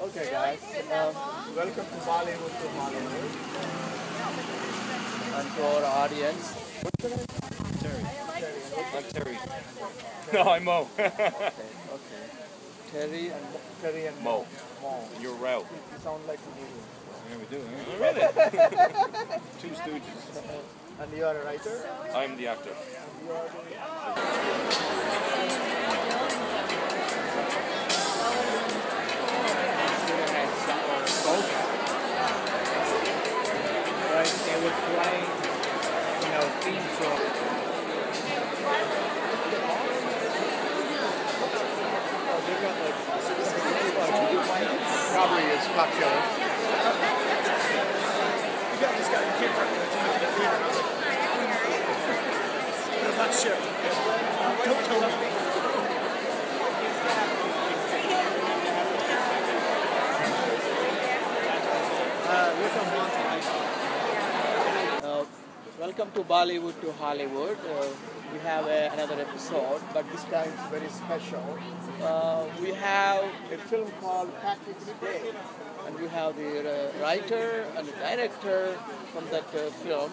Okay, guys. Welcome to Bollywood to Hollywood. And to our audience. What's your name? Terry. I'm Terry. No, I'm Mo. Okay. Terry and Mo. Mo. You're Rao. You sound like a Indian. Yeah, we do. Really? Two Stooges. And you are a writer? I'm the actor. And you are the... Right, they were playing, theme song. They got probably is popular. You got this guy, you can't talk to him. I'm not sure. Don't tell me. Welcome to Bollywood to Hollywood. We have another episode, but this time it's very special. We have a film called Patrick's Day, and we have the writer and the director from that film.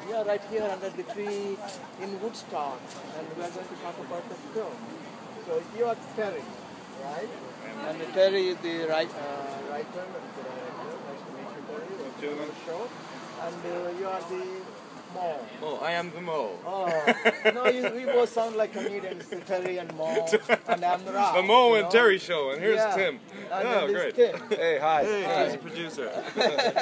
We are right here under the tree in Woodstock, and we are going to talk about the film. So you are Terry, right? And Terry is the writer and director. Nice to meet you, Terry. Welcome to the show. And you are the Mo. Oh, I am the Mo. Oh, no, we both sound like comedians, Terry and Mo, and I'm Rao. The Mo and Terry show, and here's Tim. And Oh, this great. Tim. Hey, hi. Hi. Here's the producer.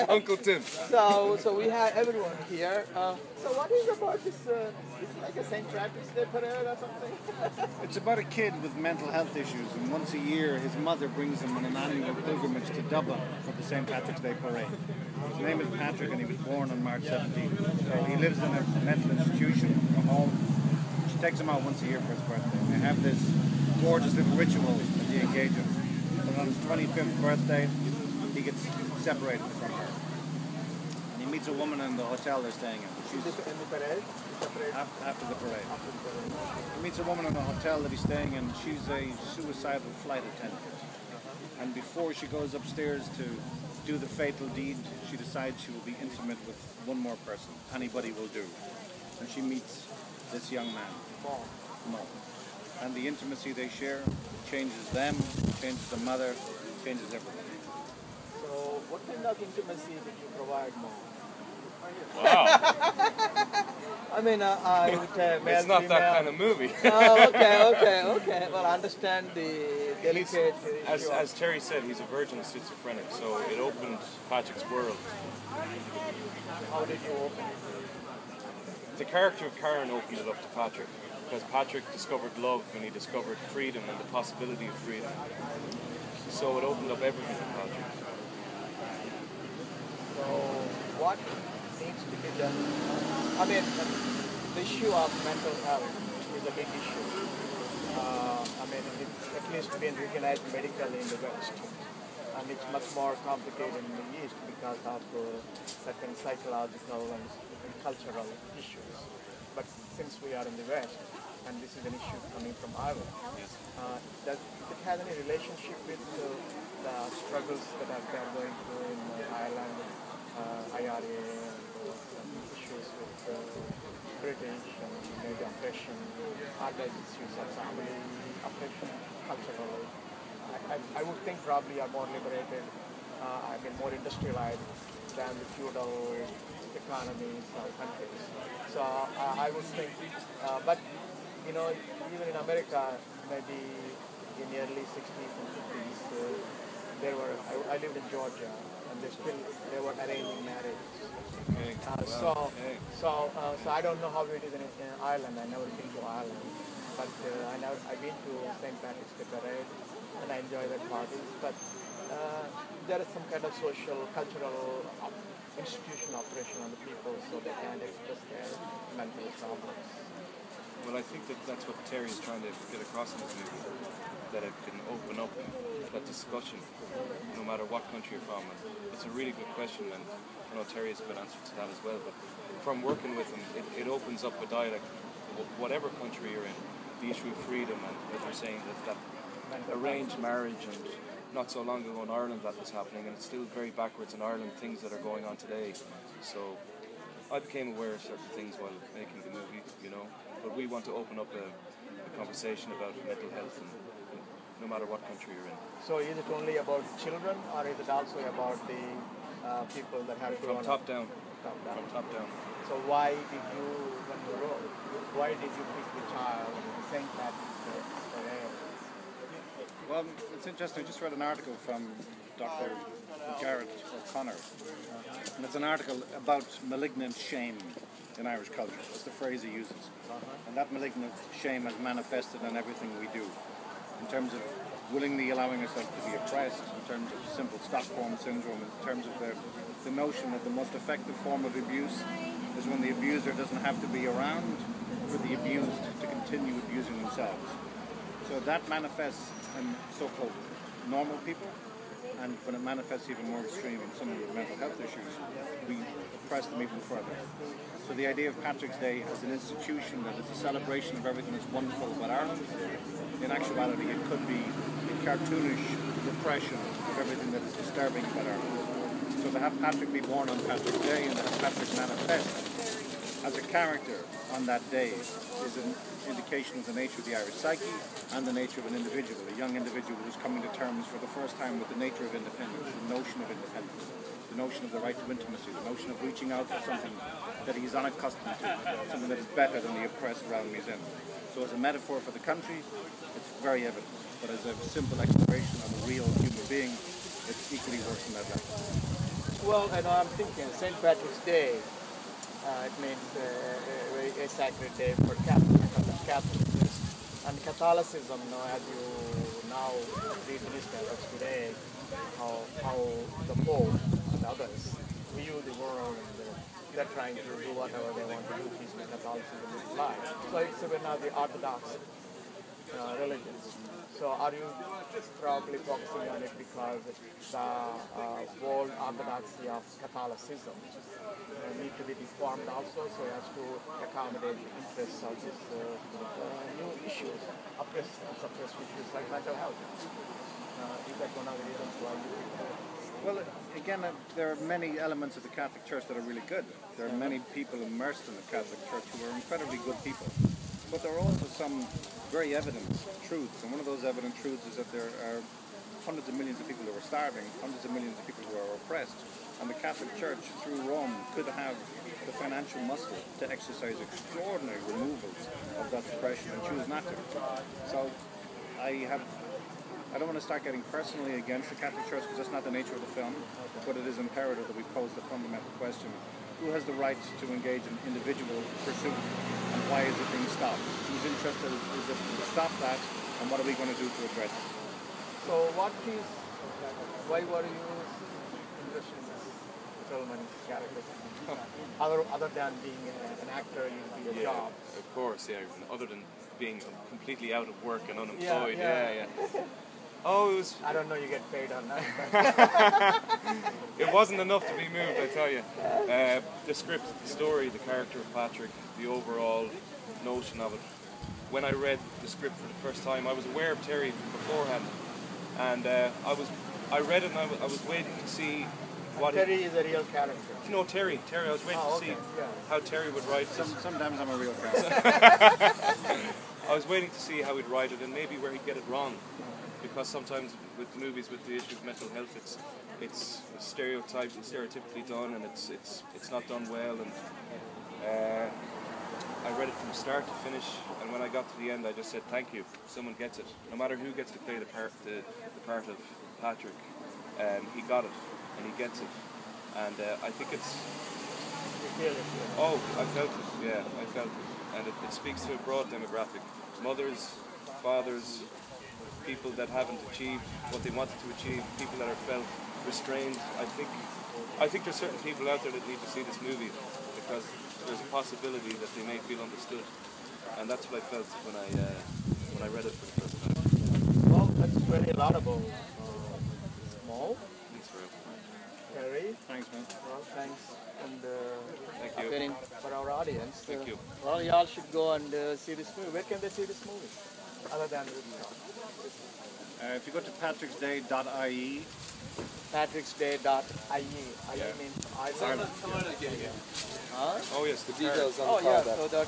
Uncle Tim. So we have everyone here. So what is about this? Is it like a St. Patrick's Day parade or something? It's about a kid with mental health issues, and once a year his mother brings him on an annual pilgrimage to Dublin for the St. Patrick's Day parade. His name is Patrick, and he was born on March 17th. So he lives in a mental institution, a home. She takes him out once a year for his birthday. They have this gorgeous little ritual that they engage in. But on his 25th birthday, he gets separated from her. And he meets a woman in the hotel they're staying in. She's in the parade? After the parade. He meets a woman in a hotel that he's staying in. She's a suicidal flight attendant. And before she goes upstairs to do the fatal deed, she decides she will be intimate with one more person. Anybody will do. And she meets this young man, Mo. And the intimacy they share changes them, changes the mother, changes everything. So what kind of intimacy did you provide, Mo? Wow. I mean, I would male, It's not female. that kind of movie. Oh, okay. Well, I understand the delicate issue. As Terry said, he's a virgin schizophrenic, so it opened Patrick's world. How did you open it? The character of Karen opened it up to Patrick, because Patrick discovered love and he discovered freedom and the possibility of freedom. So it opened up everything to Patrick. So what needs to be done? I mean, the issue of mental health is a big issue. I mean, it's at least been recognized medically in the West. And it's much more complicated in the East because of certain psychological and cultural issues. But since we are in the West, and this is an issue coming from Ireland, does it have any relationship with the struggles that they are going through in Ireland, IRA, and issues with British and maybe oppression, other issues of family, oppression, cultural? I would think probably are more liberated, more industrialized than the feudal economies or countries. So I would think, but even in America, maybe in the early 60s and 50s, I lived in Georgia, and they were arranging marriages. So I don't know how it is in Ireland. I never been to Ireland, but I've been to St. Patrick's Day parade, and I enjoy that parties. But there is some kind of social, cultural institution operation on the people, so they can't express their mental problems. Well, I think that's what Terry is trying to get across in this movie, that it can open up that discussion, no matter what country you're from. And it's a really good question, and I know Terry has a good answer to that as well, but from working with him, it opens up a dialogue, whatever country you're in, the issue of freedom, and as you're saying, that arranged marriage and not so long ago in Ireland that was happening, and it's still very backwards in Ireland, things that are going on today. So I became aware of certain things while making the movie, you know, but we want to open up a conversation about mental health, and no matter what country you're in. So is it only about children, or is it also about the people that have grown From top down. Top down. From top down. So why did you, when you wrote, why did you pick the child, St. Patrick's Day? Well, it's interesting. I just read an article from Dr. Garrett O'Connor, and it's an article about malignant shame in Irish culture. That's the phrase he uses. And that malignant shame has manifested in everything we do, in terms of willingly allowing ourselves to be oppressed, in terms of simple Stockholm syndrome, in terms of the notion that the most effective form of abuse is when the abuser doesn't have to be around for the abused to continue abusing themselves. So that manifests in so-called normal people, and when it manifests even more extreme in some mental health issues, we oppress them even further. So the idea of Patrick's Day as an institution that is a celebration of everything that's wonderful about Ireland, in actuality it could be a cartoonish repression of everything that is disturbing about Ireland. So to have Patrick be born on Patrick's Day and to have Patrick manifest as a character on that day is an indication of the nature of the Irish psyche and the nature of an individual, a young individual who's coming to terms for the first time with the nature of independence, the notion of independence, the notion of the right to intimacy, the notion of reaching out for something that he's unaccustomed to, something that is better than the oppressed realm he's in. So as a metaphor for the country, it's very evident, but as a simple exploration of a real human being, it's equally worse than that level. Well, and I'm thinking St. Patrick's Day, it means a sacred day for Catholics. And Catholicism, as you now read the newspapers today, how the Pope and others view the world, and they're trying to do whatever they want to do, teach the Catholicism is life. So it's now the Orthodox religions. So are you probably focusing on it because the world orthodoxy of Catholicism need to be reformed also, so as to accommodate the interests of these new issues, suppressed issues like mental health? Is that one of the reasons why you picked that? Well, again, there are many elements of the Catholic Church that are really good. There are many people immersed in the Catholic Church who are incredibly good people. But there are also some very evident truths, and one of those evident truths is that there are hundreds of millions of people who are starving, hundreds of millions of people who are oppressed, and the Catholic Church, through Rome, could have the financial muscle to exercise extraordinary removals of that oppression and choose not to. So I don't want to start getting personally against the Catholic Church, because that's not the nature of the film, but it is imperative that we pose the fundamental question: who has the right to engage in individual pursuit, and why is it being stopped? Whose interest is it to stop that, and what are we going to do to address it? So why were you interested in this film and character? Other than being an actor, you'd be a job. Of course, yeah. Other than being completely out of work and unemployed, yeah. Oh, it was... I don't know you get paid on that. It wasn't enough to be moved, I tell you. The script, the story, the character of Patrick, the overall notion of it. When I read the script for the first time, I was aware of Terry beforehand, and I read it and I was waiting to see what... Terry is a real character. No, Terry, I was waiting to see how Terry would write it. Sometimes I'm a real character. I was waiting to see how he'd write it and maybe where he'd get it wrong. Because sometimes with movies with the issue of mental health, it's stereotyped and stereotypically done, and it's not done well. And I read it from start to finish, and when I got to the end, I just said, "Thank you. Someone gets it. No matter who gets to play the part of Patrick, he got it, and he gets it." And I think it's... Oh, I felt it. Yeah, I felt it, and it speaks to a broad demographic: mothers, fathers, people that haven't achieved what they wanted to achieve, people that are felt restrained. I think there's certain people out there that need to see this movie, because there's a possibility that they may feel understood, and that's what I felt when I read it for the first time. Well, that's very laudable. Small. Thanks, Ray. Terry. Thanks, man. Well, thanks, and Thank you. appearing for our audience. Thank you. Well, y'all should go and see this movie. Where can they see this movie? other than Woodstock? If you go to patricksday.ie, patricksday.ie. IE means Ireland. Oh yes, the Details card. on the Oh card. yeah, so that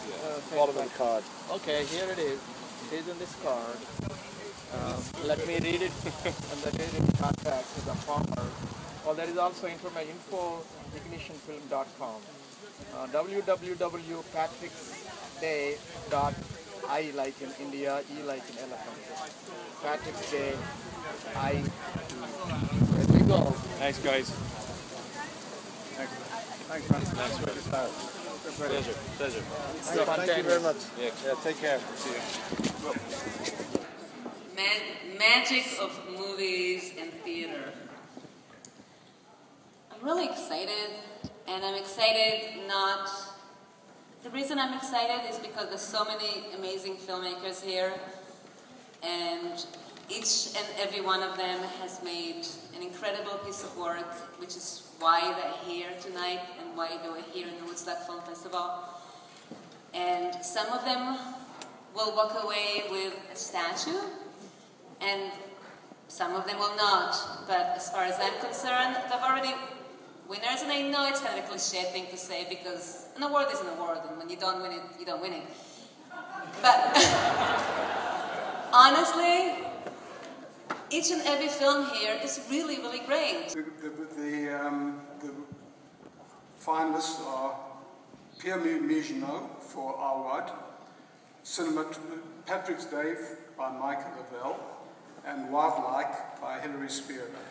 Bottom of the card. okay, here it is. It is in this card. Let me read it and then read it in contact with the farmer. Well, there is also information for ignitionfilm.com. www.patricksday.ie like in India, E like in elephant. Patrick's Day, I. There we go. Thanks, guys. thanks, man. Thanks, man. Pleasure. Pleasure. Thank you very much. Yeah. Take care. See you. Magic of movies and theater. I'm really excited, and I'm excited not... The reason I'm excited is because there's so many amazing filmmakers here, and each and every one of them has made an incredible piece of work, which is why they're here tonight and why they were here in the Woodstock Film Festival. And some of them will walk away with a statue, and some of them will not. But as far as I'm concerned, they've already winners, and I know it's kind of a cliche thing to say because an award is an award, and when you don't win it, you don't win it. But honestly, each and every film here is really, really great. The finalists are Pierre Mignot for Award, Patrick's Day by Michael Lavelle, and Wildlife by Hilary Spearman.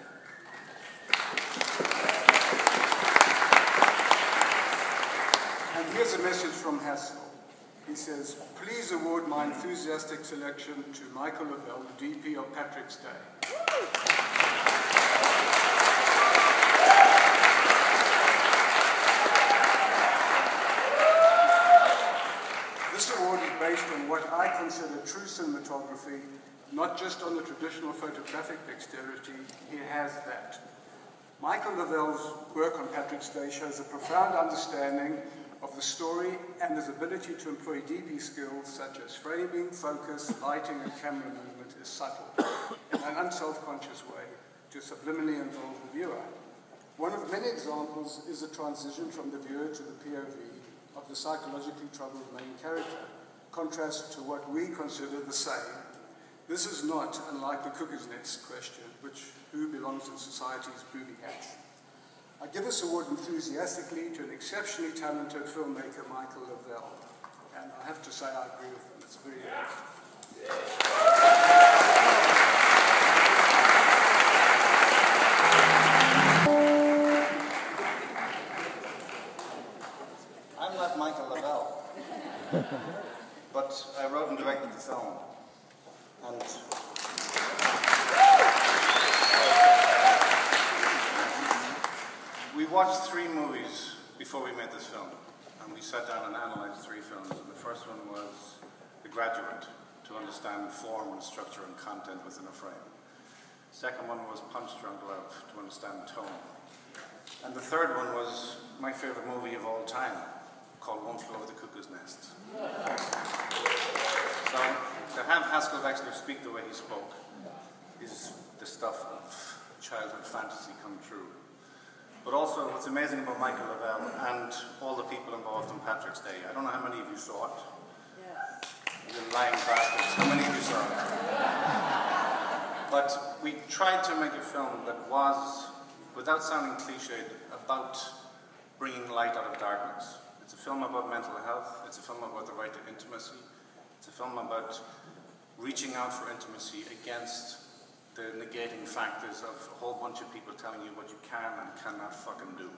And here's a message from Haskell. He says, please award my enthusiastic selection to Michael Lavelle, the DP of Patrick's Day. This award is based on what I consider true cinematography, not just on the traditional photographic dexterity. He has that. Michael Lavelle's work on Patrick's Day shows a profound understanding of the story and his ability to employ DP skills such as framing, focus, lighting, and camera movement is subtle, in an unself-conscious way, to subliminally involve the viewer. One of many examples is the transition from the viewer to the POV of the psychologically troubled main character, contrast to what we consider the same. This is not unlike the cuckoo's nest question, who belongs in society's booby hatch. I give this award enthusiastically to an exceptionally talented filmmaker, Michael Lavelle. And I have to say I agree with him. It's very I'm not Michael Lavelle, but I wrote and directed the film. And we watched 3 movies before we made this film, and we sat down and analysed 3 films. And the first one was The Graduate, to understand form and structure and content within a frame. The second one was Punch Drunk Love, to understand tone. And the third one was my favourite movie of all time, called One Flew Over the Cuckoo's Nest. So to have Haskell Wexler speak the way he spoke is the stuff of childhood fantasy come true. But also, what's amazing about Michael Lavelle and all the people involved in Patrick's Day, I don't know how many of you saw it. You lying bastards, how many of you saw it? But we tried to make a film that was, without sounding cliched, about bringing light out of darkness. It's a film about mental health, it's a film about the right to intimacy, it's a film about reaching out for intimacy against the negating factors of a whole bunch of people telling you what you can and cannot fucking do.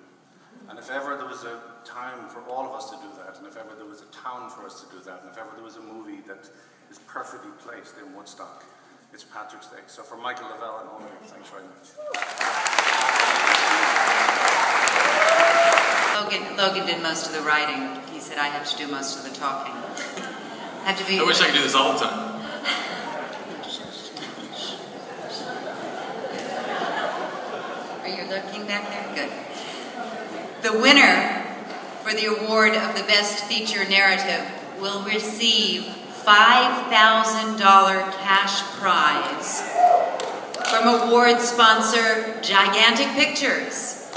And if ever there was a time for all of us to do that, and if ever there was a town for us to do that, and if ever there was a movie that is perfectly placed in Woodstock, it's Patrick's Day. So for Michael Lavelle and all of you, thanks very much. Logan did most of the writing. He said I have to do most of the talking. I wish I could do this all the time. Are you looking back there? Good. The winner for the award of the Best Feature Narrative will receive $5,000 cash prize from award sponsor Gigantic Pictures.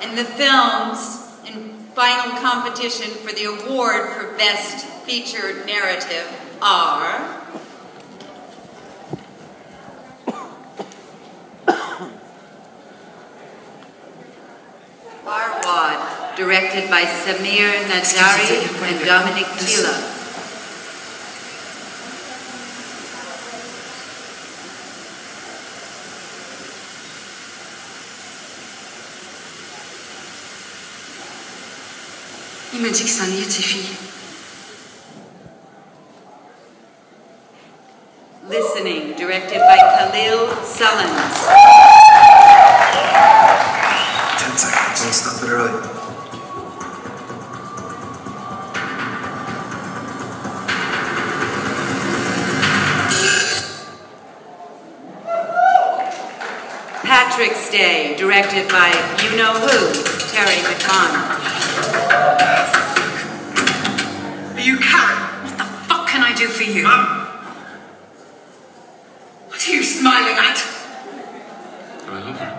And the films in final competition for the award for Best Featured Narrative are Arwad, directed by Samir Najari and Dominic Tila. Il m'a dit que c'est un livre de ses filles. Listening, directed by Khalil Sullins. 10 seconds, don't stop it early. Patrick's Day, directed by you-know-who, Terry McConnell. Are you Karen? What the fuck can I do for you? Mom! What are you smiling at? I love her.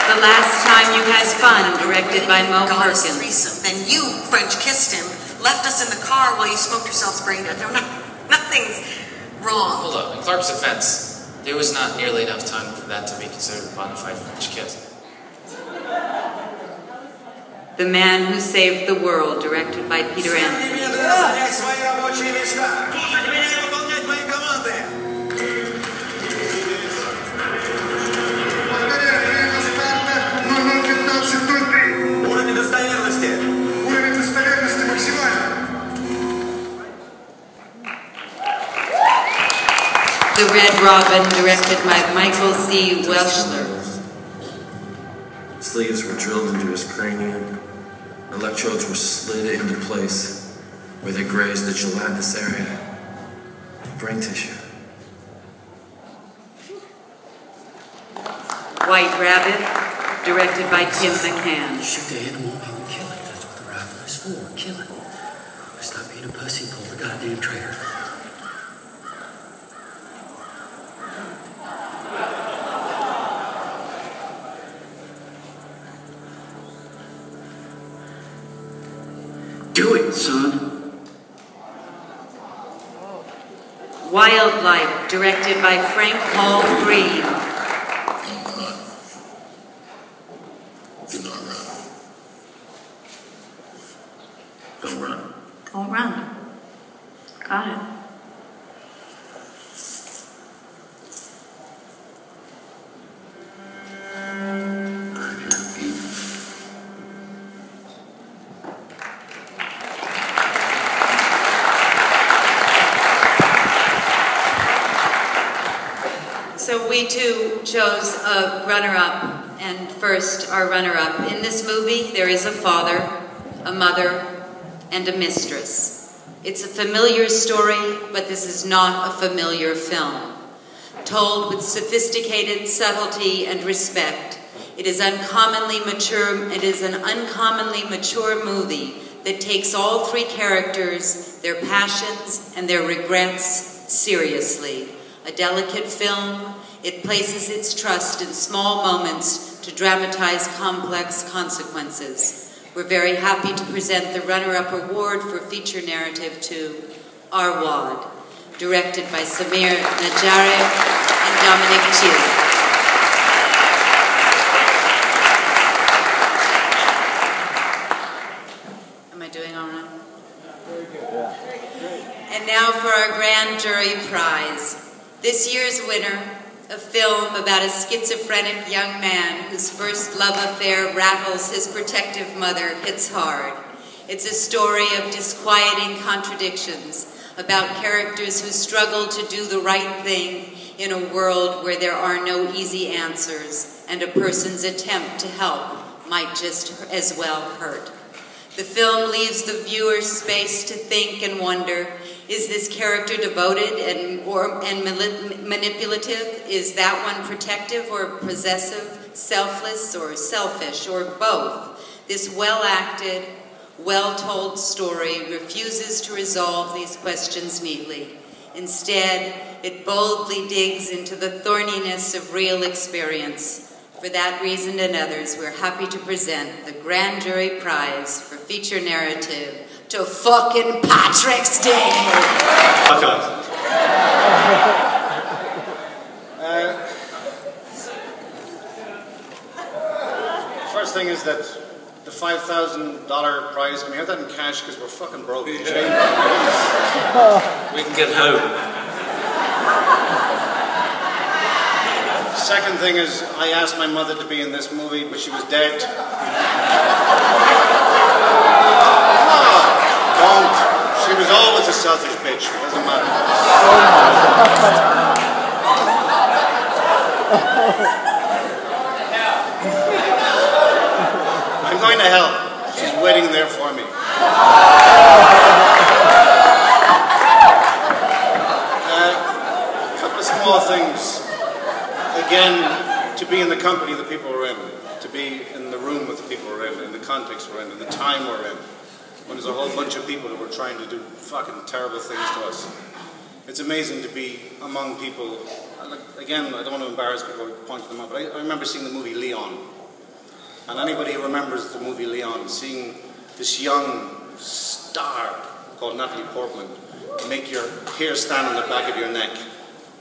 The Last Time You Had Fun, directed by Mo Goddess Perkins. threesome. Then you French kissed him, left us in the car while you smoked yourselves brain dead. No, nothing's wrong. Hold up. In Clark's defense, there was not nearly enough time for that to be considered a bona fide French kiss. The Man Who Saved the World, directed by Peter Anthony. The Red Robin, directed by Michael C. Welshler. Sleeves were drilled into his cranium. Electrodes were slid into place where they grazed the gelatinous area. Brain tissue. White Rabbit, directed by Tim McCann. Shoot the animal and kill it. That's what the rifle is for. Kill it. Stop being a pussy. Pull the goddamn trigger. Do it, son. Wildlife, directed by Frank Hall Green. Do not run. Don't run. Don't run. Got it. So we too chose a runner-up, and first our runner-up. In this movie, there is a father, a mother, and a mistress. It's a familiar story, but this is not a familiar film. Told with sophisticated subtlety and respect, it is uncommonly mature. It is an uncommonly mature movie that takes all three characters, their passions, and their regrets seriously. A delicate film, it places its trust in small moments to dramatize complex consequences. We're very happy to present the runner-up award for feature narrative to Arwad, directed by Samir Najari and Dominic Tila. Am I doing all right? Very good. Yeah. And now for our grand jury prize. This year's winner, a film about a schizophrenic young man whose first love affair rattles his protective mother hits hard. It's a story of disquieting contradictions, about characters who struggle to do the right thing in a world where there are no easy answers, and a person's attempt to help might just as well hurt. The film leaves the viewer space to think and wonder. Is this character devoted and manipulative? Is that one protective or possessive, selfless or selfish, or both? This well-acted, well-told story refuses to resolve these questions neatly. Instead, it boldly digs into the thorniness of real experience. For that reason and others, we're happy to present the Grand Jury Prize for Feature Narrative to fucking Patrick's Day! Fuck off. First thing is that the $5,000 prize, can we have that in cash because we're fucking broke? We can get home. Second thing is, I asked my mother to be in this movie, but she was dead. Don't. She was always a selfish bitch. It doesn't matter. I'm going to hell. She's waiting there for me. A couple of small things. Again, to be in the company that people are in, to be in the room with the people we're in the context we're in the time we're in, when there's a whole bunch of people who are trying to do fucking terrible things to us. It's amazing to be among people. Again, I don't want to embarrass people pointing them out, but I remember seeing the movie Leon. And anybody who remembers the movie Leon, seeing this young star called Natalie Portman make your hair stand on the back of your neck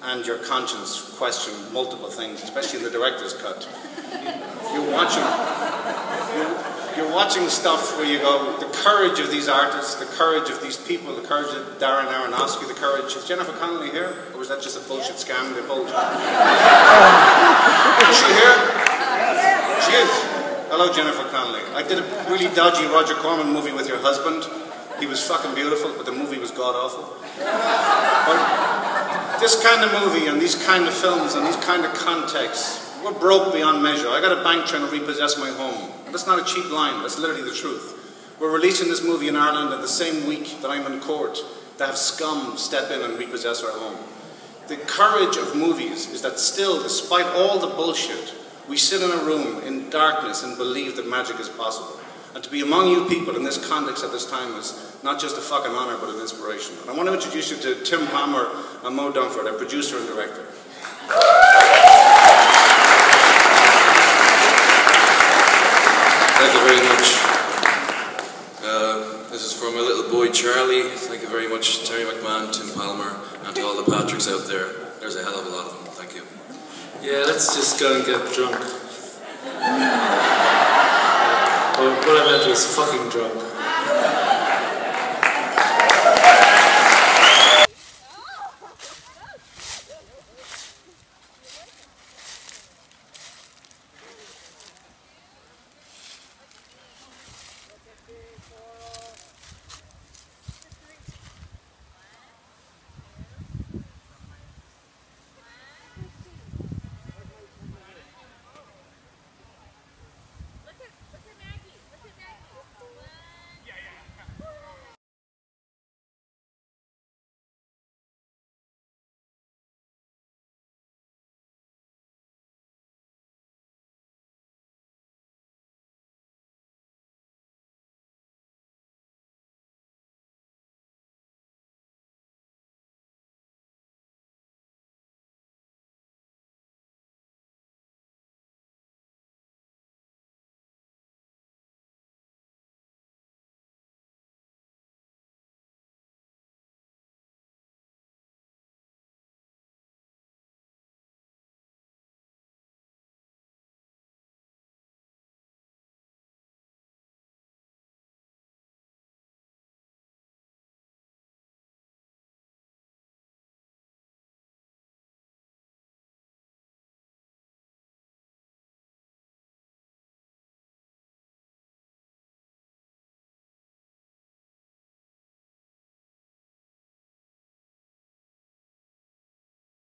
and your conscience question multiple things, especially in the director's cut. You're watching stuff where you go, the courage of these artists, the courage of these people, the courage of Darren Aronofsky, the courage... Is Jennifer Connelly here? Or was that just a bullshit scam they pulled? Is she here? She is. Hello, Jennifer Connelly. I did a really dodgy Roger Corman movie with your husband. He was fucking beautiful, but the movie was god-awful. But this kind of movie and these kind of films and these kind of contexts, we're broke beyond measure. I got a bank trying to repossess my home. That's not a cheap line. That's literally the truth. We're releasing this movie in Ireland in the same week that I'm in court to have scum step in and repossess our home. The courage of movies is that still, despite all the bullshit, we sit in a room in darkness and believe that magic is possible. And to be among you people in this context at this time is not just a fucking honour, but an inspiration. And I want to introduce you to Tim Palmer and Mo Dunford, our producer and director. Thank you very much. This is for my little boy Charlie. Thank you very much, Terry McMahon, Tim Palmer, and to all the Patricks out there. There's a hell of a lot of them. Thank you. Yeah, let's just go and get drunk. What I meant was fucking drunk.